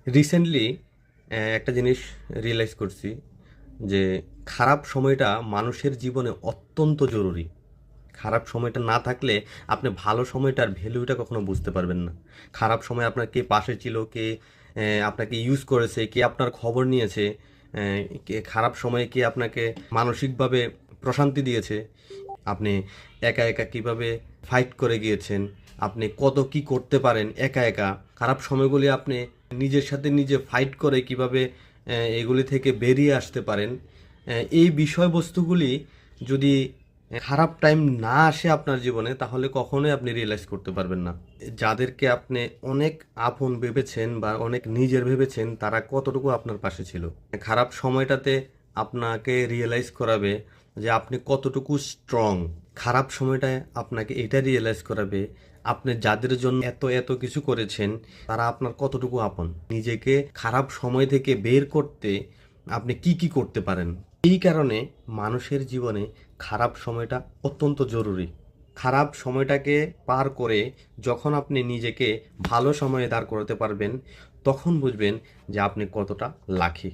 Recently একটা জিনিস realise করছি যে খারাপ সময়টা মানুষের জীবনে অত্যন্ত জরুরি। খারাপ সময়টা না থাকলে আপনি ভালো সময়টার ভ্যালুটা কখনো বুঝতে পারবেন না। খারাপ সময় আপনার কে পাশে ছিল, কে আপনাকে ইউজ করেছে, কে আপনার খবর নিয়েছে, কে খারাপ সময়ে কে আপনাকে মানসিকভাবে প্রশান্তি দিয়েছে, আপনি একা একা কিভাবে ফাইট করে গিয়েছেন, আপনি কত কি করতে পারেন একা একা খারাপ সময়গুলি আপনি নিজের সাথে নিজে ফাইট করে কিভাবে এগুলি থেকে বেরিয়ে আসতে পারেন। এই বিষয়বস্তুগুলি যদি খারাপ টাইম না আসে আপনার জীবনে তাহলে কখনোই আপনি রিয়েলাইজ করতে পারবেন না যাদেরকে আপনি অনেক আপন ভেবেছেন বা অনেক নিজের ভেবেছেন তারা কতটুকু আপনার পাশে ছিল। খারাপ সময়টাতে আপনাকে রিয়েলাইজ করাবে যে আপনি কতটুকু স্ট্রং। খারাপ সময়টায় আপনাকে এটা রিয়েলাইজ করাবে আপনি যাদের জন্য এত এত কিছু করেছেন তারা আপনার কতটুকু আপন। নিজেকে খারাপ সময় থেকে বের করতে আপনি কি কি করতে পারেন। এই কারণে মানুষের জীবনে খারাপ সময়টা অত্যন্ত জরুরি। খারাপ সময়টাকে পার করে যখন আপনি নিজেকে ভালো সময়ে দাঁড় করাতে পারবেন তখন বুঝবেন যে আপনি কতটা লাকি।